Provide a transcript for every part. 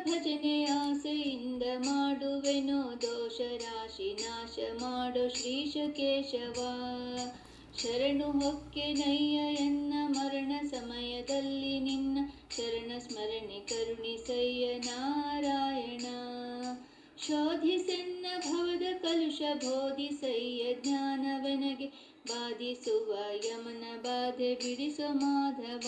ಭಜನೆ ಆಸೆಯಿಂದ ಮಾಡುವೆನೋ ದೋಷ ರಾಶಿ ನಾಶ ಮಾಡೋ ಶ್ರೀಶ ಕೇಶವ. ಶರಣು ಹೊಕ್ಕೆನಯ್ಯ ಎನ್ನ ಮರಣ ಸಮಯದಲ್ಲಿ ನಿನ್ನ ಶರಣ ಸ್ಮರಣೆ ಕರುಣಿಸಯ್ಯ ನಾರಾಯಣ. ಶೋಧಿಸೆನ್ನ ಭವದ ಕಲುಷ ಬೋಧಿಸಯ್ಯ ಜ್ಞಾನವೆನಗೆ ಬಾಧಿಸುವ ಯಮನ ಬಾಧೆ ಬಿಡಿಸೋ ಮಾಧವ.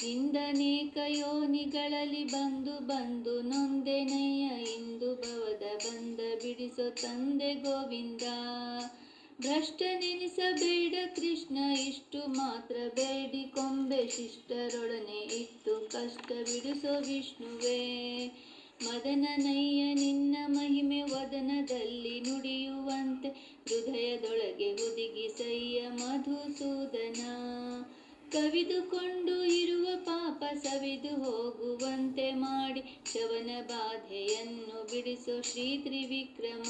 ಇಂದನೇಕ ಯೋನಿಗಳಲ್ಲಿ ಬಂದು ಬಂದು ನೊಂದೆನಯ್ಯ ಇಂದು ಭವದ ಬಂದ ಬಿಡಿಸೋ ತಂದೆ ಗೋವಿಂದ. ಭ್ರಷ್ಟ ನೆನೆಸಬೇಡ ಕೃಷ್ಣ ಇಷ್ಟು ಮಾತ್ರ ಬೇಡಿಕೊಂಬೆ ಶಿಷ್ಟರೊಡನೆ ಇಟ್ಟು ಕಷ್ಟ ಬಿಡಿಸೋ ವಿಷ್ಣುವೇ. ಮದನನಯ್ಯ ನಿನ್ನ ಮಹಿಮೆ ವದನದಲ್ಲಿ ನುಡಿಯುವಂತೆ ಹೃದಯದೊಳಗೆ ಹುದುಗಿಸಯ್ಯ ಮಧುಸೂದನ. ಕವಿದುಕೊಂಡು ಇರುವ ಪಾಪ ಸವಿದು ಹೋಗುವಂತೆ ಮಾಡಿ ಶವನ ಬಾಧೆಯನ್ನು ಬಿಡಿಸೋ ಶ್ರೀ ತ್ರಿವಿಕ್ರಮ.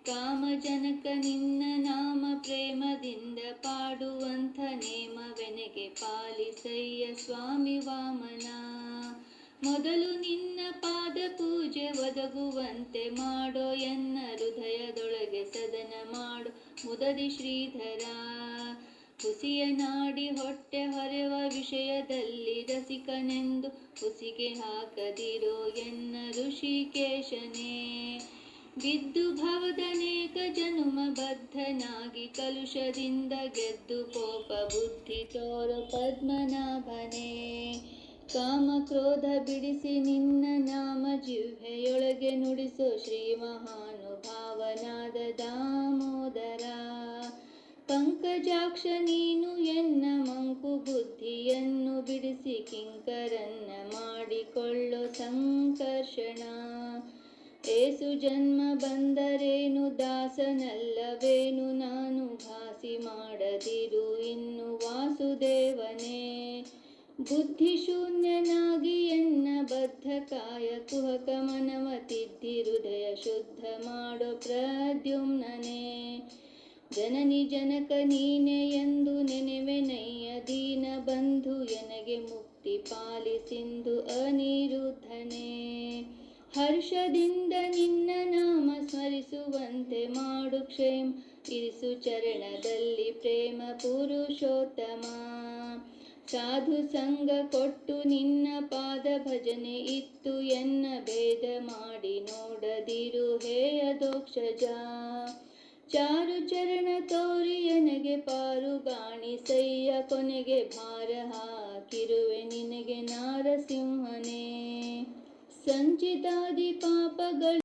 ಕಾಮಜನಕ ನಿನ್ನ ನಾಮ ಪ್ರೇಮದಿಂದ ಪಾಡುವಂಥ ನೇಮವೆನಗೆ ಪಾಲಿಸಯ್ಯ ಸ್ವಾಮಿ ವಾಮನ. ಮೊದಲು ನಿನ್ನ ಪಾದ ಪೂಜೆ ಒದಗುವಂತೆ ಮಾಡೋ ಎನ್ನ ಹೃದಯದೊಳಗೆ ಸದನ ಮಾಡು ಮುದದಿ ಶ್ರೀಧರ. ಹುಸಿಯ ನಾಡಿ ಹೊಟ್ಟೆ ಹೊರೆವ ವಿಷಯದಲ್ಲಿ ರಸಿಕನೆಂದು ಹುಸಿಗೆ ಹಾಕದಿರೋ ಎನ್ನ ಋಷಿಕೇಶನೇ. ಬಿದ್ದು ಭವದನೇಕ ಜನುಮ ಬದ್ಧನಾಗಿ ಕಲುಷದಿಂದ ಗೆದ್ದು ಕೋಪ ಬುದ್ಧಿ ತೋರೋ ಪದ್ಮನಾಭನೇ. ಕಾಮ ಕ್ರೋಧ ಬಿಡಿಸಿ ನಿನ್ನ ನಾಮ ಜಿಹ್ವೆಯೊಳಗೆ ನುಡಿಸೋ ಶ್ರೀ ಮಹಾನುಭಾವನಾದ ದಾಮೋದರ. ಪಂಕಜಾಕ್ಷ ನೀನು ಎನ್ನ ಮಂಕು ಬುದ್ಧಿಯನ್ನು ಬಿಡಿಸಿ ಕಿಂಕರನ್ನ ಮಾಡಿಕೊಳ್ಳೋ ಸಂಕರ್ಷಣ. ಏಸು ಜನ್ಮ ಬಂದರೇನು ದಾಸನಲ್ಲವೇನು ನಾನು ಘಾಸಿ ಮಾಡದಿರು ಇನ್ನು ವಾಸುದೇವನೇ. ಬುದ್ಧಿ ಶೂನ್ಯನಾಗಿ ಎನ್ನ ಬದ್ಧ ಕಾಯ ಕುಹಕ ಮನವ ತಿದ್ದಿ ಹೃದಯ ಶುದ್ಧ ಮಾಡೋ ಪ್ರದ್ಯುಮ್ನನೇ. ಜನನಿ ಜನಕ ನೀನೆ ಎಂದು ನೆನೆವೆನಯ್ಯ ದೀನ ಬಂಧು ಎನಗೆ ಮುಕ್ತಿ ಪಾಲಿಸಿಂದು ಅನಿರುದ್ಧನೇ. ಹರ್ಷದಿಂದ ನಿನ್ನ ನಾಮ ಸ್ಮರಿಸುವಂತೆ ಮಾಡು ಕ್ಷೇಮ ಇರಿಸು ಚರಣದಲ್ಲಿ ಪ್ರೇಮ ಪುರುಷೋತ್ತಮ. ಸಾಧು ಸಂಗ ಕೊಟ್ಟು ನಿನ್ನ ಪಾದ ಭಜನೆ ಇತ್ತು ಎನ್ನ ಭೇದ ಮಾಡಿ ನೋಡದಿರು ಹೇಯ ದೋಕ್ಷಜ. ಚಾರು ಚರಣ ತೋರಿ ಎನಗೆ ಪಾರುಗಾಣಿಸಯ್ಯ ಕೊನೆಗೆ ಭಾರ ಹಾಕಿರುವೆ ನಿನಗೆ ನಾರಸಿಂಹನೇ. ಸಂಚಿತಾದಿ ಪಾಪಗಳು